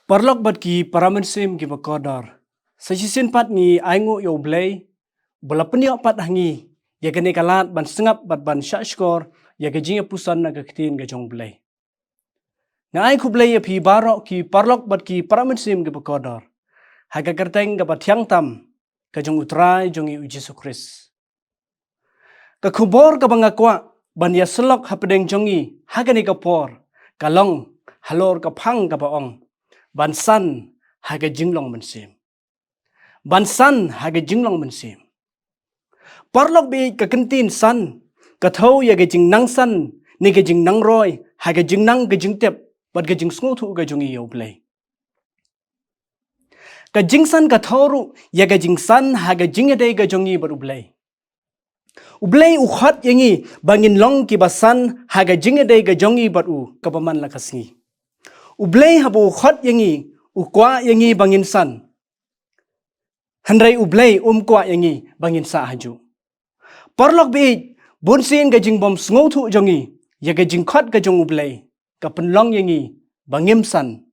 Parlok bat ki paramensim ki bakodar. Sajisin pat ni aingu yo blay. Bala penyo pat hangi. Ya kene kalat ban sengap bat ban syashkor. Ya kejingnya pusan na keketin gajong blay. Na ai ku blay ya pi barok ki parlok bat ki paramensim ki bakodar. Haga kerteng ka bat tiang tam. Kajong utrai jongi uji sukris. Kakubor ka bangakwa. Ban ya selok hapedeng jongi. Haga ni kapor. Kalong halor ka pang ka baong. Bansan haga jinglong mensim. Bansan haga jinglong mensim. Parlok bi ka kentin san. Ka thau ya ga jing nang san. Ni ga jing nang roy. Haga jing nang ga jing tep. Bat ga jing sngu thu ga jongi yo blay. Ka jing san ka thau ru. Ya ga jing san haga jing edai ga jongi baru blay. Ublay ukhat yangi. Bangin long ki basan haga jing edai ga jongi baru kapaman lakasngi. Ublay habu khot yangi, ukwa yangi bangin san. Handrai ublay kwa yangi bangin sa haju. Parlok bi bonsin gajing bom sngotu jongi, ya gajing khot gajong ublay, kapenlong yangi bangim san.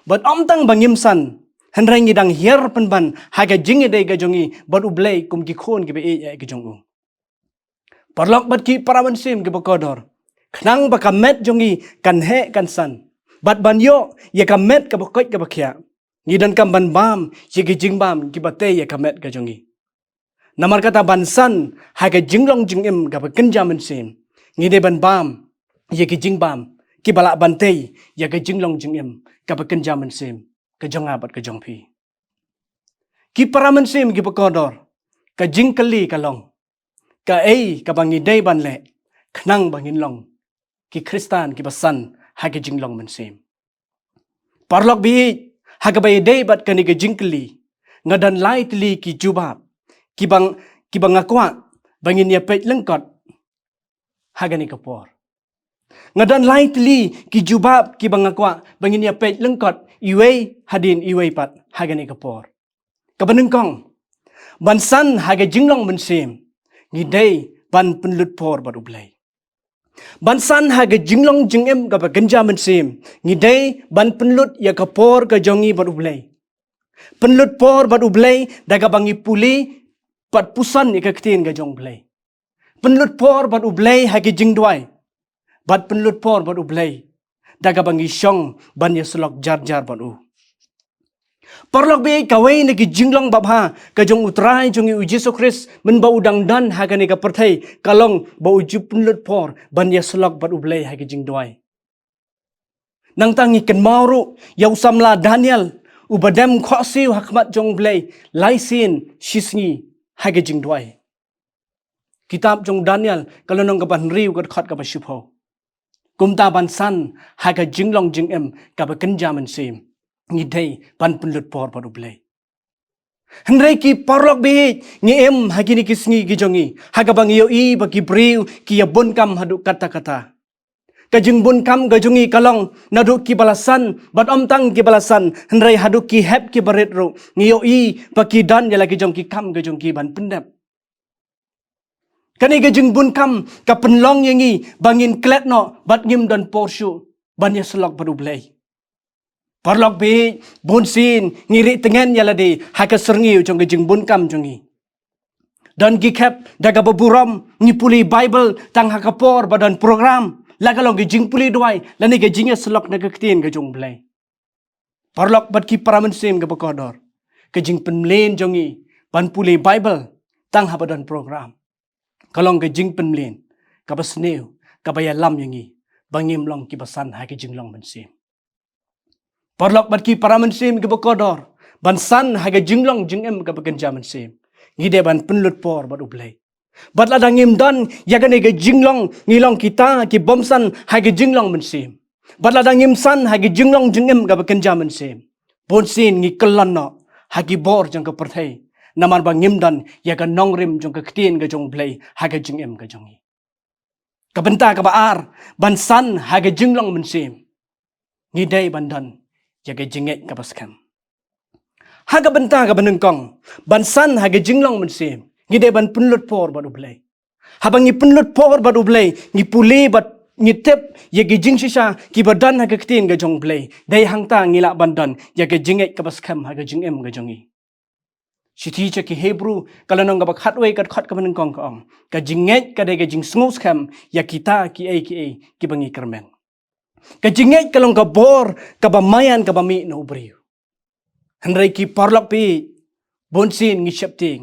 Bat omtang bangim san, handrai ngidang hier penban, haga jingi day gajongi, bat ublay kum gikhon gibe ya gajongu. Parlok bat ki paramansim gibe kodor, knang bakamet jongi kan he kan san. Bat banyo ya kamet ka bakot ka bakya. Ngidan kam ban bam ya gijing bam gibate ya kamet ka jongi. Namar kata bansan ha ka jinglong jingim ka bakenja mensim. Ngide ban bam ya gijing bam kibala bante ya ka jinglong jingim ka bakenja mensim. Ka jonga bat ka jongpi. Ki para mensim ki bakodor. Ka jingkali kalong. Ka ka bangidei ban le. Knang bangin long. Ki Kristan ki basan haga jinglong mensim. Parlok bi haga bay day bat kani ga jingkli ngadan lai tli ki jubab kibang akwa bangin ya pet lengkot haga ni kapor. Ngadan lai tli ki jubab kibang akwa bangin ya pet lengkot iway hadin iway pat haga ni kapor. Kabanengkong bansan haga jinglong mensim ngidai ban penlut por bat ublay. Bansan haga jinglong jingem ka genja mensim. Ngidai ban penlut ya kapor ka jongi bat ublay. Penlut por bat ublay daga bangi puli pat pusan ya ketin ka jong blay. Penlut por bat ublay haga jingdwai. Bat penlut por bat ublay daga bangi syong ban ya selok jar-jar bat u. Parlok bi kawai nagi jinglong babha ka jong utrai jongi uji sukris men bau dang dan haga ni ka perthai kalong bau ju penlut por ban ya selok bat ublay haga jingdwai. Nang tangi ken mauru ya usamla Daniel ubadem khosi hakmat jong blay laisin shisngi haga jingdwai. Kitab jong Daniel kalau nang ka ban riu ka khat ka ba shupho. Kumta ban san haga jinglong jingem ka ba kenja mensim. Ngidai ban penlut por bat ublay. Hendrai ki parlok bi ngiem hagini kisngi gijongi haga bang yo I bagi briu ki ya bonkam haduk kata-kata. Kajing bonkam gajongi kalong naduk ki balasan bat omtang ki balasan hendrai haduk ki hep ki barit ro ngiyo I bagi dan ya lagi jong ki kam gajong ki ban pendap. Kani gajing bonkam ka penlong yangi bangin kletno bat ngim dan porsyu ban ya selok bat ublay. Parlok bi bonsin ngiri tengen yaladi haka serniu jong gejing bonkam jongi. Dan gikap daga baburam ngipuli Bible tang hakapor badan program lagalong gejing puli duai lani gejingnya selok naga ketin gejong blay. Parlok bat ki paramensim ga bakodor. Gejing penmlen jongi ban puli Bible tang habadan program. Kalong gejing penmlen kabasneu kabayalam yangi bangim long ki basan ha gejing long mensim. Parlok bat ki paramensim ke bakodor. Bansan haga jinglong jingem ke bekenja mensim. Ngide ban penlut por bat ublay. Bat ladang ngim dan yagan haga jinglong ngilong kita ki bomsan haga jinglong mensim. Bat ladang ngim san haga jinglong jingem ke bekenja mensim. Bonsin ngi kelon no hagi bor jong ke perthai. Namar bang ngim dan yagan nongrim jong ke ketin ke jong blay haga jingem ke jongi. Kabenta ka baar bansan haga jinglong mensim. Ngidai bandan jaga jinget ka paskam. Haga benta ka benengkong. Bansan haga jinglong mensim. Ngide ban penlut por bat ublay. Habang ngi penlut por bat ublay. Ngi puli bat Ngitep ya gijing sisa ki badan ha ketin ga jong blay dai hangta ngila bandan ya ga jinget ka baskam ha ga jingem ga jongi siti cha ki Hebrew kalanong ga bakhatway kat khat ka manung kong kaong ka jinget ka dai ga jing sngus kham ya kita ki bangi kermen ka jinget kalong ka bor ka bamayan ka bami no ubriu hanrai ki parlak pi bonsin ngi shapting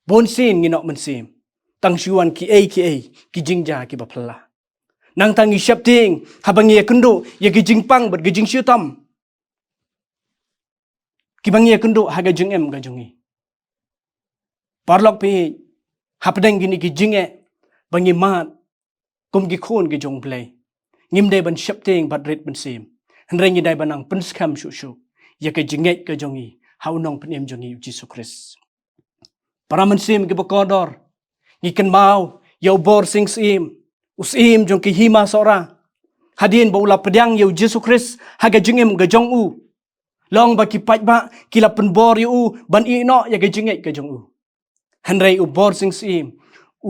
bonsin ngi nok mensim tang shuan ki ki jingja ki bapla nang tangi shapting habangi kendo ya gijing pang ber gijing syutam kibangi kendo haga jingem ga jongi parlok pi hapdeng gini gijinge bangi mat kum gi khon gi jong play ngimde ban shapting bat ret ban sim henrengi dai banang penskam shu ya ga jinget ga jongi haunong penem jongi Jesus Christ para mensim gi bakodor ngiken mau yau bor sing sim usim jong ki hima sora hadin baula pedang yau Jesus Christ haga jingem ga jong u long ba ki pat ba kila penbor yu ban i no ya ga jinget ga jong u hanrei u bor sing sim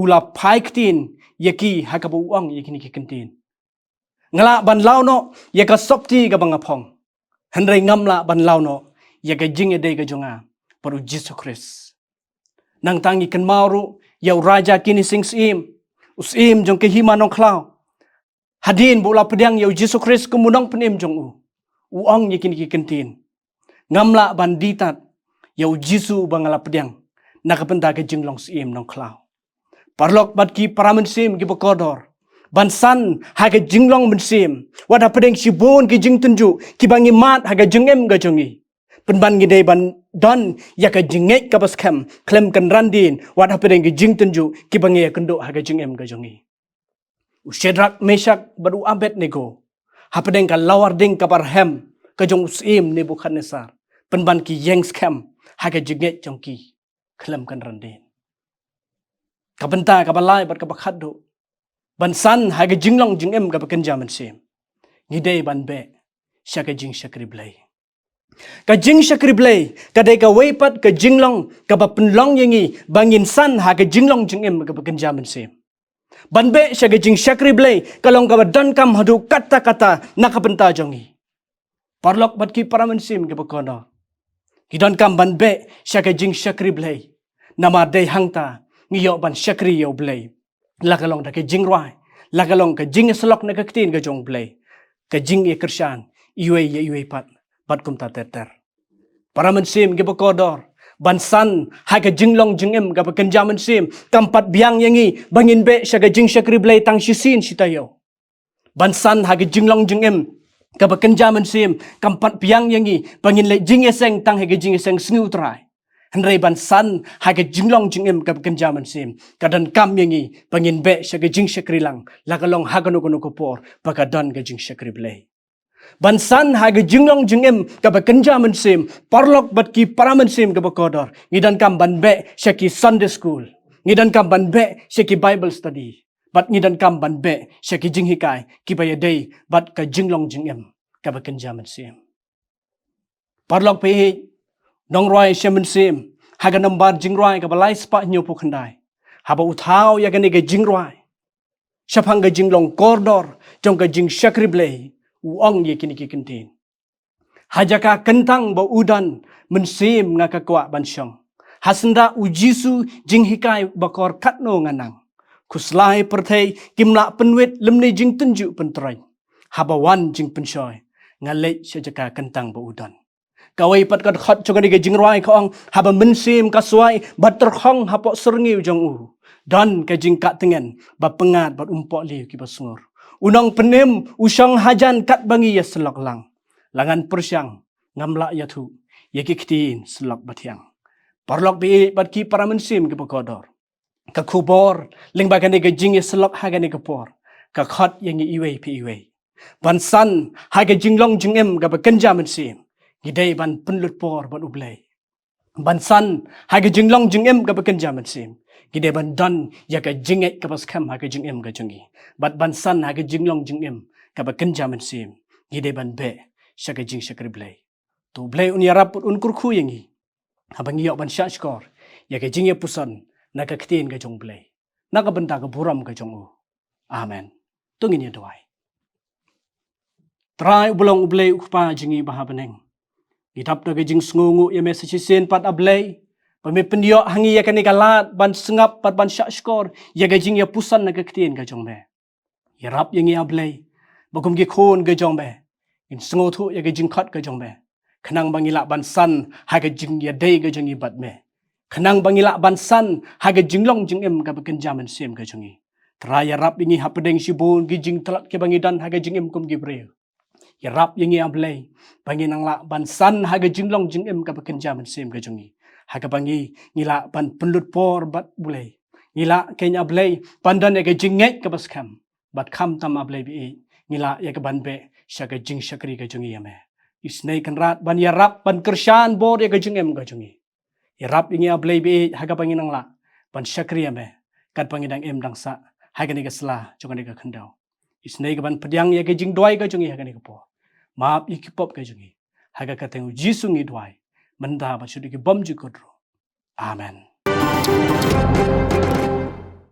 ula paiktin yaki haga bu uang yakini ki kentin ngala ban lao no ya ka sopti ga bangapong hanrei ngamla ban lao no ya ga jinge de ga jonga paru Jesus Christ nang tangi ken mauru yau raja kini sing sim usim jong ke hima nong klau hadin bola pedang yau Jesus Christ kemunang penem jong u uang yakin ki kentin ngamla banditat yau Jesus bangala pedang nakapenta ke jinglong sim nong klau parlok bat ki paramen sim ki bakodor bansan haga jinglong mensim wada pedang sibon ki jing tunju ki bangi mat haga jengem ga jongi penban gide ban don ya ka jinget ka baskham klem kan randin wada pedang ki jing tunju ki bangi kendo haga jengem ga jongi Ushedrak Meshak baru abed nego hapedeng ka lawar ding ka barhem ka jong usim Nebukadnesar penban ki yengs kem haga jinget jongki klem kan randin ka benta ka balai bat ka bakhado bansan haga jinglong jingem ka bakenja mensim ngidei ban be syaka jing syakri blai ka jing syakri blai ka dei ka weipat ka jinglong ka bapenlong yengi bangin san haga jinglong jingem ka bakenja mensim banbe syaka jing syakri blai kalong ka badan kam hadu kata-kata nakabenta jongi parlok bat ki para mensim ka bakono kidan kam banbe syaka jing syakri blai nama dei hangta ngiyo ban syakri yo blai lakalong da ke jing rwai lakalong ka jing selok na ka ketin ka jong blai ka jing e kersan iwe pat bat kum ta ter para mensim ge bakodor bansan ha ka jinglong jingem ka kenja mensim kampat biang yangi bangin be sya ka jing syakri blai tang sisin sitayo bansan ha ka jinglong jingem ka kenja mensim kampat biang yangi bangin le jing eseng tang ha ka jing eseng sngu trai Henry bansan ha ka jinglong jingem ka kenja mensim kadan kam yangi bangin be sya ka jing syakri lang lakalong ha ka no kopor pakadan ka jing syakri blai bansan haga jinglong jingem ka bakenja mensim parlok bat ki para mensim ka bakodor ngidan kam banbe syaki Sunday school ngidan kam banbe syaki Bible study bat ngidan kam banbe syaki jinghikai ki bayadei bat ka jinglong jingem ka bakenja mensim parlok pe nong roi shemensim haga nambar jingroi ka balai spa nyopo khandai haba uthau ya gane ga jingroi syapang ga jinglong kordor jong ka jing syakri blai uang ye kini ki kentin hajaka kentang ba udan mensim ngaka kwa bansyong hasenda ujisu jing hikai bakor katno nganang kuslai perthai kimla penwit lemni jing tunju pentrai habawan jing penshoy ngalai syajaka kentang ba udan kawai pat kat khat chogani ge jing rwai khong haba mensim kaswai bater khong hapok serngiu jong u dan ka jing kat tengen ba pengat bat umpok liu ki basungur unang penem usang hajan kat bangi ya selok lang langan persyang ngamla ya thu ya ki ktin selok bathiang parlok bi bat ki para mensim ke bakodor ka khubor ling bagane ge jing ya selok hagane ke por ka khat yang iwe pi iwe bansan haga jinglong jingem ga bakenja mensim gidei ban penlut por ban ublai bansan haga jinglong jingem ga bakenja mensim gide ban dan ya ka jinget ka pas kham ha ka jingem ga jungi bat ban san ha ka jinglong jingem ka ba kenja man sim gide ban be sha ka jing shakri blai to blai un yarap un kurkhu yangi ha bang yo ban sha skor ya ka jingye pusan na ka ktin ga jong blai na ka benta ka buram ga jong u amen tungin ya doai. Try ubelong ublay ukpa jingi bahabaneng. Itap na gajing sungungu ya mesasisin pat ablay. Pamipendiyo hangi ya kanikalat ban sengap pat ban syak skor. Ya gajing ya pusan na gaktiin gajong me. Ya rap yang ya ablay. Bagum gikon gajong me. In sengu tu ya gajing kat gajong me. Kenang bangilak ban san ha gajing ya day gajong ibat me. Kenang bangilak ban san ha gajing long jing em ka bekenjaman sem gajong i. Teraya rap ingi hapedeng sibun gijing telat ke bangidan ha gajing em kum gibreu. Ya rap yang ia belai bangi nang la ban san haga jinglong jing em ka bekenjaman sem ka jongi haga bangi ngila ban penlut por bat bulai ngila kenya belai pandan ya jinget ka baskam bat kam tam ablai bi ngila ya ka ban be syaga jing syakri ka jongi ame isnai kan rat ban ya rap ban kersyan bor ya ka jing em ka jongi ya rap yang ia belai bi haga bangi nang la ban syakri ame kat bangi dang em dang sa haga ni ka sela jonga ni ka khendau isnai ka ban pediang ya ka jing doi ka jongi haga ni ka po maap ikipop ka jungi haga kateng jisu ngi dwai manda ba shudu ki bom ji kodro amen